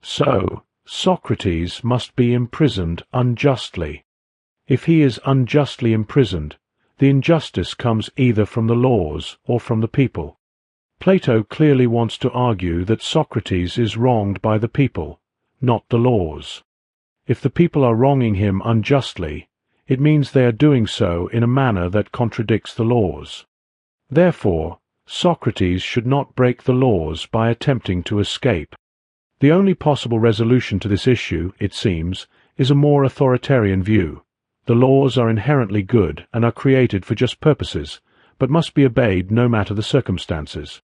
So, Socrates must be imprisoned unjustly. If he is unjustly imprisoned, the injustice comes either from the laws or from the people. Plato clearly wants to argue that Socrates is wronged by the people, not the laws. If the people are wronging him unjustly, it means they are doing so in a manner that contradicts the laws. Therefore, Socrates should not break the laws by attempting to escape. The only possible resolution to this issue, it seems, is a more authoritarian view. The laws are inherently good and are created for just purposes, but must be obeyed no matter the circumstances.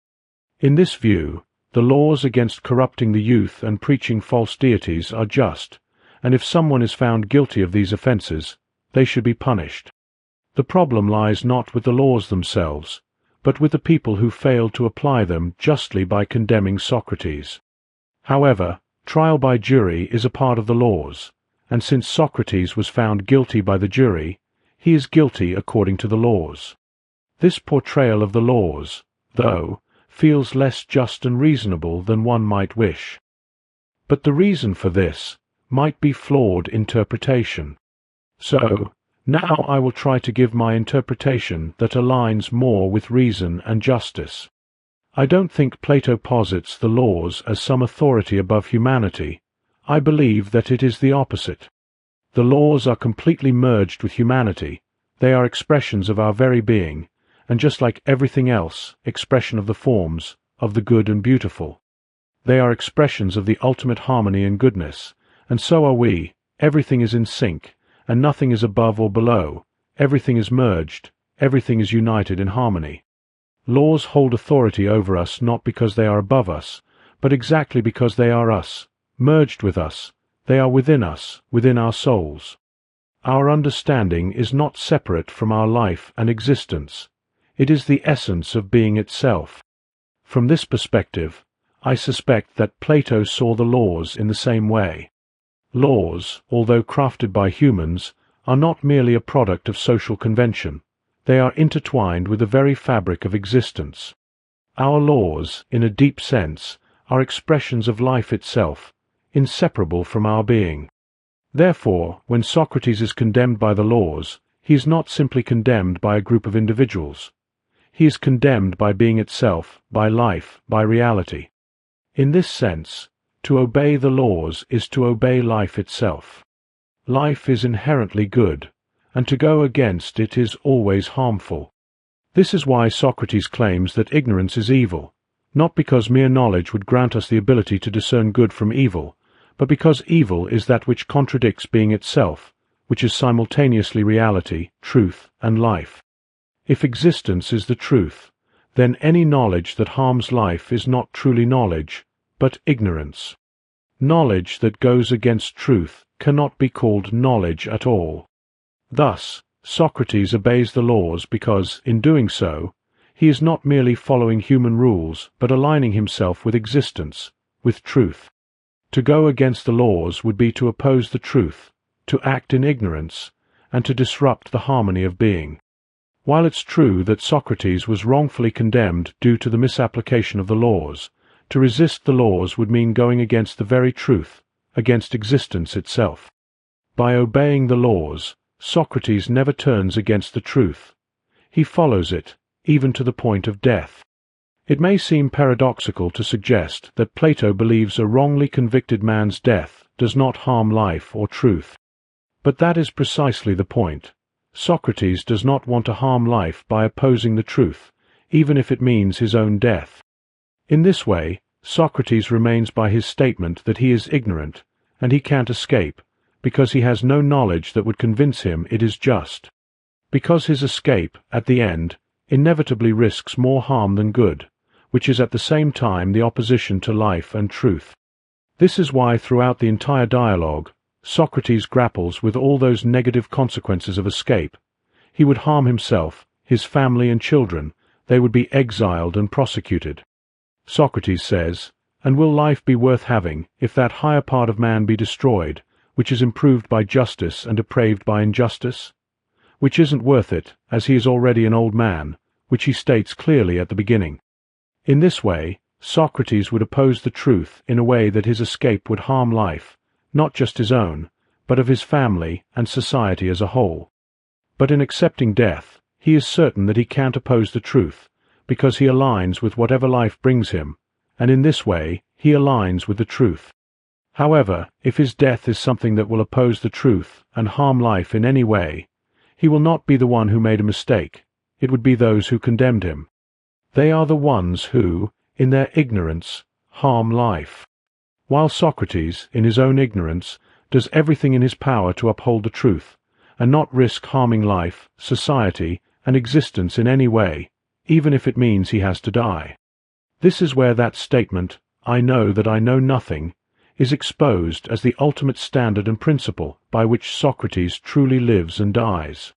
In this view, the laws against corrupting the youth and preaching false deities are just, and if someone is found guilty of these offenses, they should be punished. The problem lies not with the laws themselves, but with the people who failed to apply them justly by condemning Socrates. However, trial by jury is a part of the laws, and since Socrates was found guilty by the jury, he is guilty according to the laws. This portrayal of the laws, though, feels less just and reasonable than one might wish. But the reason for this might be flawed interpretation. So, now I will try to give my interpretation that aligns more with reason and justice. I don't think Plato posits the laws as some authority above humanity. I believe that it is the opposite. The laws are completely merged with humanity. They are expressions of our very being, and just like everything else, expression of the forms, of the good and beautiful. They are expressions of the ultimate harmony and goodness, and so are we. Everything is in sync, and nothing is above or below. Everything is merged, everything is united in harmony. Laws hold authority over us not because they are above us, but exactly because they are us, merged with us. They are within us, within our souls. Our understanding is not separate from our life and existence. It is the essence of being itself. From this perspective, I suspect that Plato saw the laws in the same way. Laws, although crafted by humans, are not merely a product of social convention. They are intertwined with the very fabric of existence. Our laws, in a deep sense, are expressions of life itself, inseparable from our being. Therefore, when Socrates is condemned by the laws, he is not simply condemned by a group of individuals. He is condemned by being itself, by life, by reality. In this sense, to obey the laws is to obey life itself. Life is inherently good, and to go against it is always harmful. This is why Socrates claims that ignorance is evil, not because mere knowledge would grant us the ability to discern good from evil, but because evil is that which contradicts being itself, which is simultaneously reality, truth, and life. If existence is the truth, then any knowledge that harms life is not truly knowledge, but ignorance. Knowledge that goes against truth cannot be called knowledge at all. Thus, Socrates obeys the laws because, in doing so, he is not merely following human rules but aligning himself with existence, with truth. To go against the laws would be to oppose the truth, to act in ignorance, and to disrupt the harmony of being. While it's true that Socrates was wrongfully condemned due to the misapplication of the laws, to resist the laws would mean going against the very truth, against existence itself. By obeying the laws, Socrates never turns against the truth. He follows it, even to the point of death. It may seem paradoxical to suggest that Plato believes a wrongly convicted man's death does not harm life or truth. But that is precisely the point. Socrates does not want to harm life by opposing the truth, even if it means his own death. In this way, Socrates remains by his statement that he is ignorant, and he can't escape, because he has no knowledge that would convince him it is just. Because his escape, at the end, inevitably risks more harm than good, which is at the same time the opposition to life and truth. This is why throughout the entire dialogue, Socrates grapples with all those negative consequences of escape. He would harm himself, his family and children, they would be exiled and prosecuted. Socrates says, "And will life be worth having if that higher part of man be destroyed, which is improved by justice and depraved by injustice? Which isn't worth it, as he is already an old man, which he states clearly at the beginning." In this way, Socrates would oppose the truth in a way that his escape would harm life, not just his own, but of his family and society as a whole. But in accepting death, he is certain that he can't oppose the truth, because he aligns with whatever life brings him, and in this way he aligns with the truth. However, if his death is something that will oppose the truth and harm life in any way, he will not be the one who made a mistake, it would be those who condemned him. They are the ones who, in their ignorance, harm life. While Socrates, in his own ignorance, does everything in his power to uphold the truth, and not risk harming life, society, and existence in any way, even if it means he has to die. This is where that statement, "I know that I know nothing," is exposed as the ultimate standard and principle by which Socrates truly lives and dies.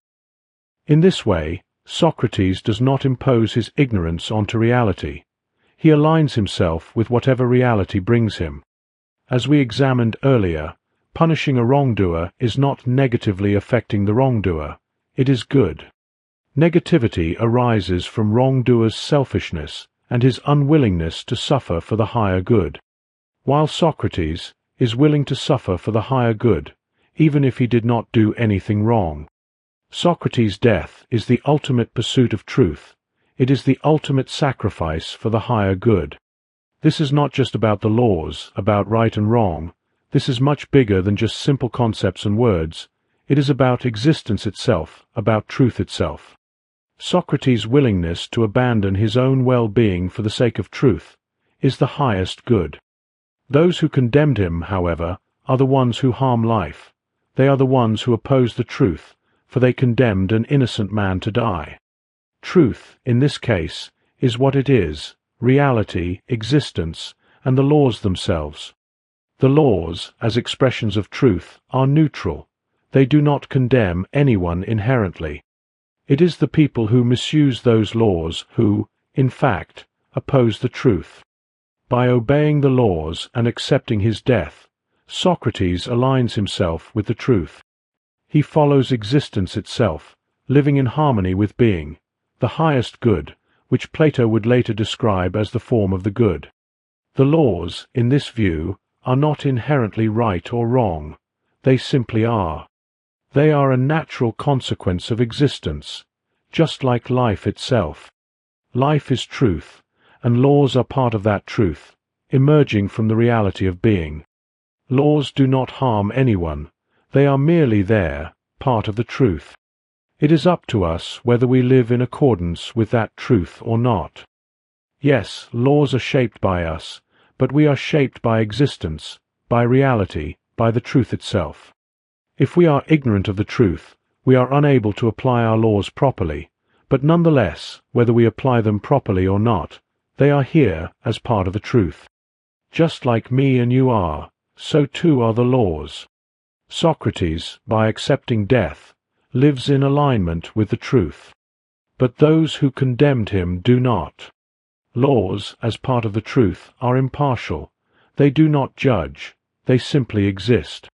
In this way, Socrates does not impose his ignorance onto reality. He aligns himself with whatever reality brings him. As we examined earlier, punishing a wrongdoer is not negatively affecting the wrongdoer, it is good. Negativity arises from wrongdoer's selfishness and his unwillingness to suffer for the higher good, while Socrates is willing to suffer for the higher good, even if he did not do anything wrong. Socrates' death is the ultimate pursuit of truth. It is the ultimate sacrifice for the higher good. This is not just about the laws, about right and wrong. This is much bigger than just simple concepts and words. It is about existence itself, about truth itself. Socrates' willingness to abandon his own well-being for the sake of truth is the highest good. Those who condemned him, however, are the ones who harm life. They are the ones who oppose the truth, for they condemned an innocent man to die. Truth, in this case, is what it is, reality, existence, and the laws themselves. The laws, as expressions of truth, are neutral. They do not condemn anyone inherently. It is the people who misuse those laws who, in fact, oppose the truth. By obeying the laws and accepting his death, Socrates aligns himself with the truth. He follows existence itself, living in harmony with being, the highest good, which Plato would later describe as the form of the good. The laws, in this view, are not inherently right or wrong. They simply are. They are a natural consequence of existence, just like life itself. Life is truth, and laws are part of that truth, emerging from the reality of being. Laws do not harm anyone. They are merely there, part of the truth. It is up to us whether we live in accordance with that truth or not. Yes, laws are shaped by us, but we are shaped by existence, by reality, by the truth itself. If we are ignorant of the truth, we are unable to apply our laws properly, but nonetheless, whether we apply them properly or not, they are here as part of the truth. Just like me and you are, so too are the laws. Socrates, by accepting death, lives in alignment with the truth. But those who condemned him do not. Laws, as part of the truth, are impartial. They do not judge. They simply exist.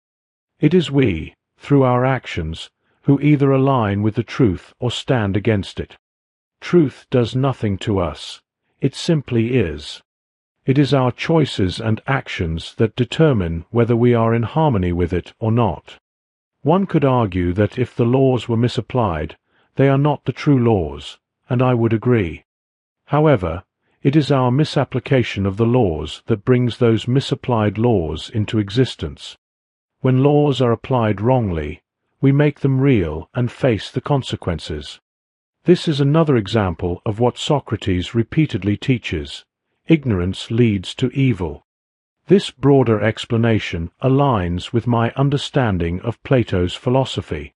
It is we, through our actions, who either align with the truth or stand against it. Truth does nothing to us. It simply is. It is our choices and actions that determine whether we are in harmony with it or not. One could argue that if the laws were misapplied, they are not the true laws, and I would agree. However, it is our misapplication of the laws that brings those misapplied laws into existence. When laws are applied wrongly, we make them real and face the consequences. This is another example of what Socrates repeatedly teaches. Ignorance leads to evil. This broader explanation aligns with my understanding of Plato's philosophy.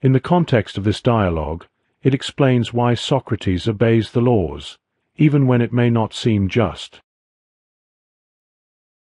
In the context of this dialogue, it explains why Socrates obeys the laws, even when it may not seem just.